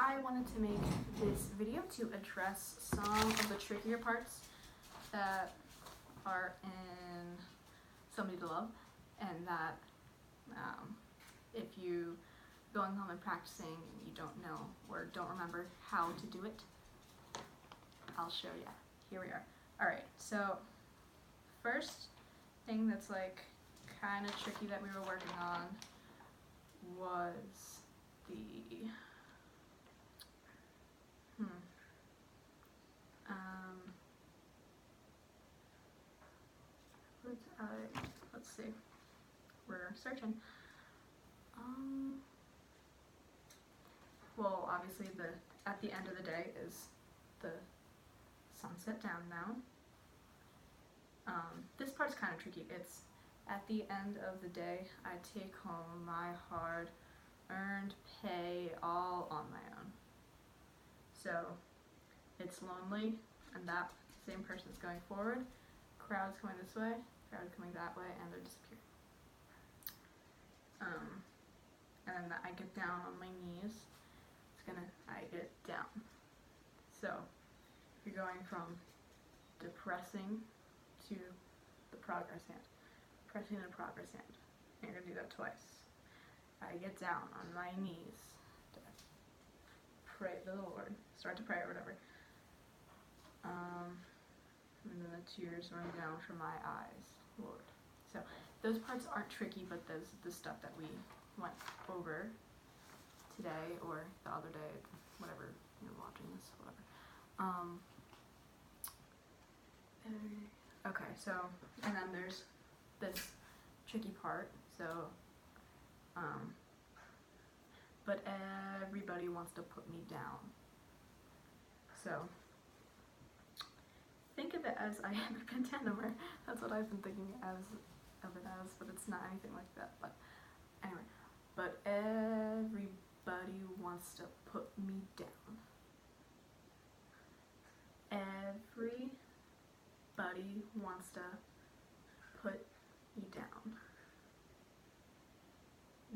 I wanted to make this video to address some of the trickier parts that are in Somebody to Love, and that if you going home and practicing and you don't know or don't remember how to do it, I'll show you. Here we are. Alright, so first thing that's like kind of tricky that we were working on was the let's see, we're searching. Well, obviously at the end of the day is the sunset down now. This part's kind of tricky. It's at the end of the day, I take home my hard-earned pay all on my own. So it's lonely, and that same person's going forward, crowd's coming this way, crowd coming that way, and they're disappearing. And then I get down on my knees. I get down. So you're going from depressing to the progress hand, pressing the progress hand. And you're gonna do that twice. I get down on my knees to pray to the Lord, start to pray or whatever. And then the tears run down from my eyes, Lord. So those parts aren't tricky, but those the stuff that we went over today or the other day, whatever you're watching this, whatever. Okay, so, and then there's this tricky part, so, but everybody wants to put me down. So, think of it as I am a pentameter. That's what I've been thinking of it as, but it's not anything like that. But anyway, but everybody wants to put me down. Everybody wants to put me down.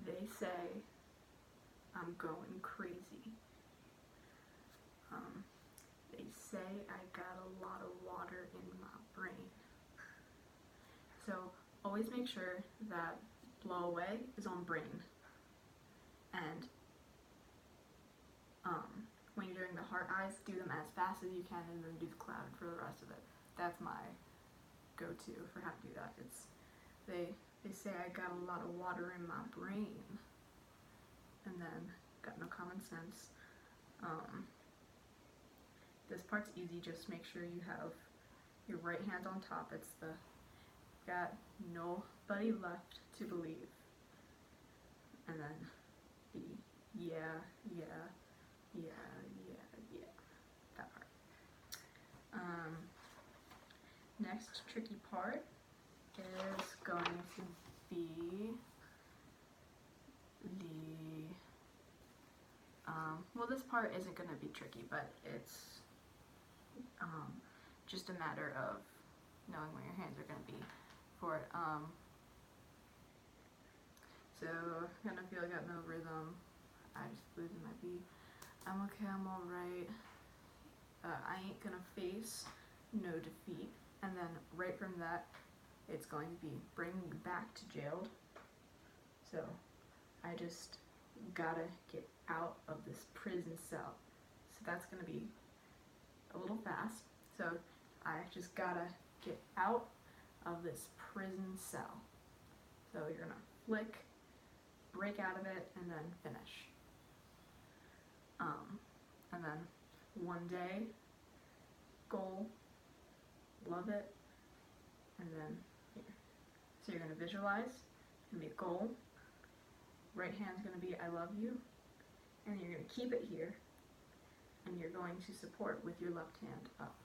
They say I'm going crazy. They say I got a lot of water in my brain. So always make sure that blow away is on brain. And when you're doing the heart eyes, do them as fast as you can and then do the cloud for the rest of it. That's my go-to for how to do that. It's they say I got a lot of water in my brain, and then got no common sense. This part's easy. Just make sure you have your right hand on top. It's the got nobody left to believe, and then the yeah, that part. Next tricky part is going to be the, well, this part isn't going to be tricky, but it's just a matter of knowing where your hands are going to be for it. So, kind of feel I got no rhythm. I just losing my beat. I'm okay, I'm alright. I ain't gonna face no defeat. And then right from that, it's going to be bring me back to jailed. So I just gotta get out of this prison cell. So that's gonna be a little fast. So I just gotta get out of this prison cell. So you're gonna flick, break out of it, and then finish. And then one day, goal, love it, and then here. So you're gonna visualize, it's gonna be a goal, right hand's gonna be I love you, and you're gonna keep it here, and you're going to support with your left hand up.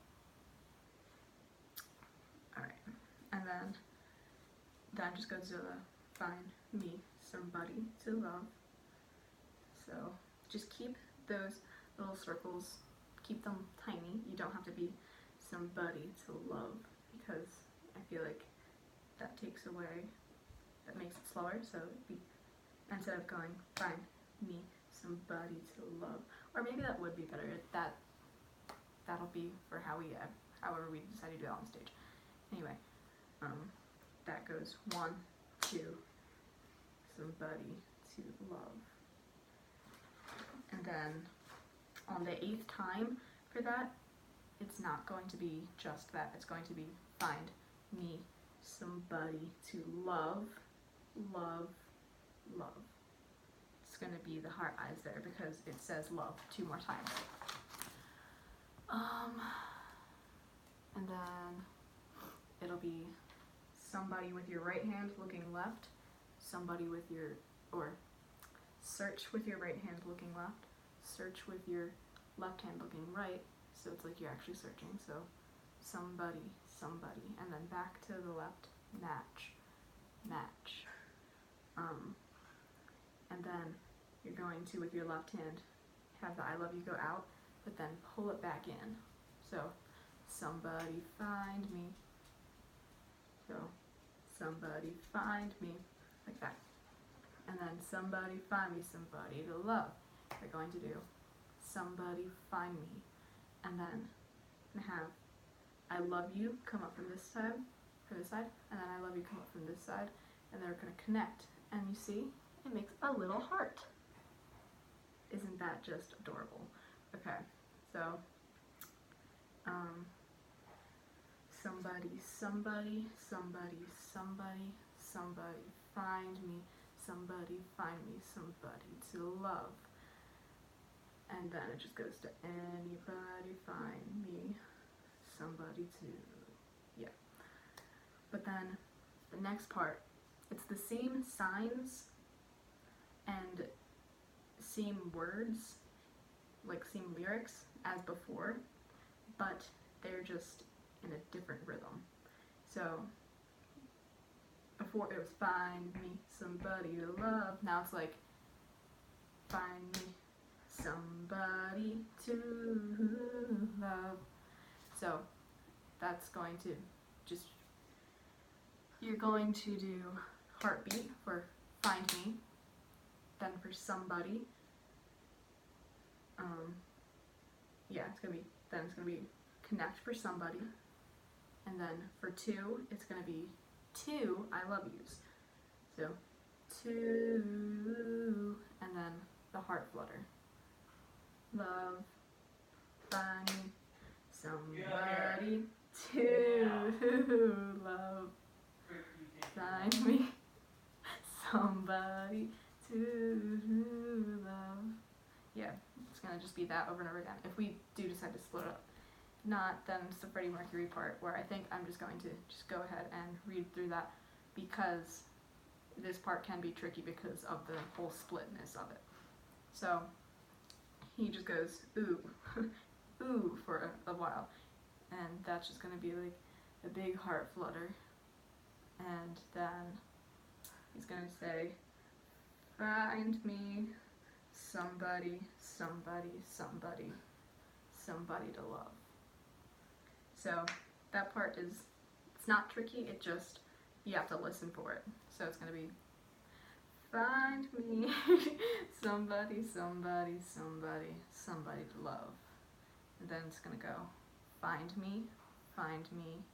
Alright, and then just goes to find me somebody to love. So just keep those little circles, keep them tiny. You don't have to be somebody to love, because I feel like that takes away, that makes it slower. So instead of going find me somebody to love. Or maybe that would be better. That'll be for however we decide to do that on stage. Anyway, that goes 1, 2, somebody to love. And then on the 8th time for that, it's not going to be just that. It's going to be find me somebody to love, love, love. It's going to be the heart eyes there because it says love 2 more times. And then it'll be somebody with your right hand looking left, somebody with your, or search with your right hand looking left, search with your left hand looking right, so it's like you're actually searching, so somebody, somebody, and then back to the left, match, match. And then you're going to, with your left hand, have the I love you go out, but then pull it back in. So, somebody find me. So, somebody find me, like that. And then somebody find me somebody to love. We're going to do somebody find me. And then have I love you come up from this side, and then I love you come up from this side, and they're going to connect. And you see, it makes a little heart. Isn't that just adorable? Okay, so somebody, somebody, somebody, somebody, somebody find me, somebody find me, somebody to love. And then it just goes to anybody find me, somebody to, yeah. But then the next part, it's the same signs and same words, like same lyrics as before, but they're just in a different rhythm. So before it was find me somebody to love, now it's like find me somebody to love. So that's going to just, you're going to do heartbeat for find me, then for somebody, yeah, it's gonna be connect for somebody, and then for 2, it's gonna be 2 I love yous. So 2, and then the heart flutter. Love, find me somebody to love, find me somebody to love. Yeah, it's gonna just be that over and over again. If we do decide to split it up. Not, then it's the Freddie Mercury part, where I think I'm just going to just go ahead and read through that, because this part can be tricky because of the whole splitness of it. So he just goes ooh, ooh for a while, and that's just going to be like a big heart flutter, and then he's going to say find me somebody, somebody, somebody, somebody to love. So that part is, it's not tricky, it just, you have to listen for it. So it's going to be find me somebody, somebody, somebody, somebody to love. And then it's going to go find me, find me,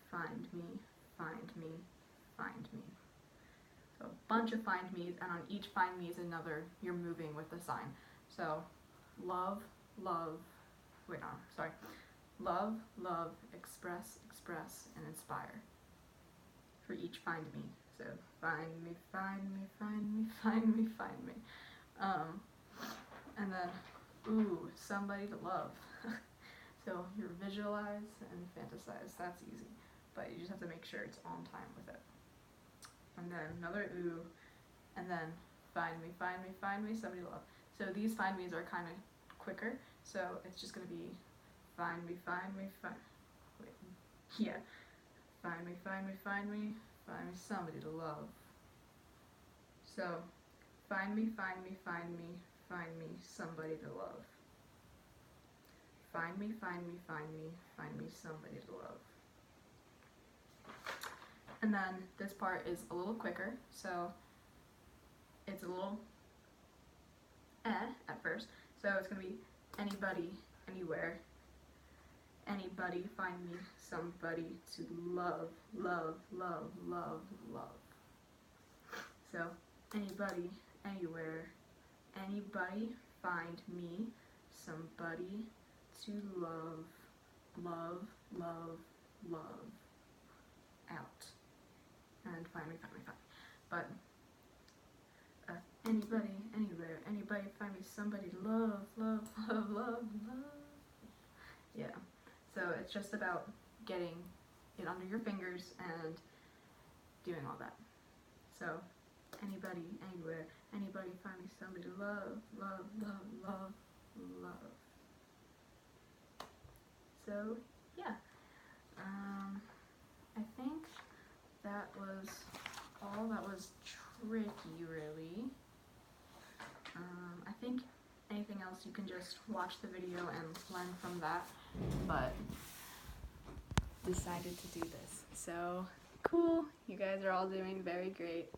find me, find me, find me. So a bunch of find me's, and on each find me is another, you're moving with the sign. So love, love, wait, no, sorry. Love, love, express, express, and inspire for each find me. So find me, find me, find me, find me, find me. And then, ooh, somebody to love. So you visualize and fantasize, that's easy. But you just have to make sure it's on time with it. And then another ooh, and then find me, find me, find me, somebody to love. So these find me's are kind of quicker, so it's just going to be find me, find me, wait, yeah. Find me, find me, find me, find me somebody to love. So, find me, find me, find me, find me somebody to love. Find me, find me, find me, find me somebody to love. And then this part is a little quicker, so it's a little So it's gonna be anybody, anywhere. Anybody, find me somebody to love, love, love, love, love. So anybody, anywhere. Anybody, find me somebody to love, love, love, love. Out. And find me, find me, find me. But anybody, anywhere, anybody, find me somebody to love, love, love, love, love. Yeah. So it's just about getting it under your fingers and doing all that. So anybody, anywhere, anybody, find me somebody to love, love, love, love, love. So yeah. I think that was all that was tricky, really. I think anything else you can just watch the video and learn from that, but decided to do this. So cool, you guys are all doing very great.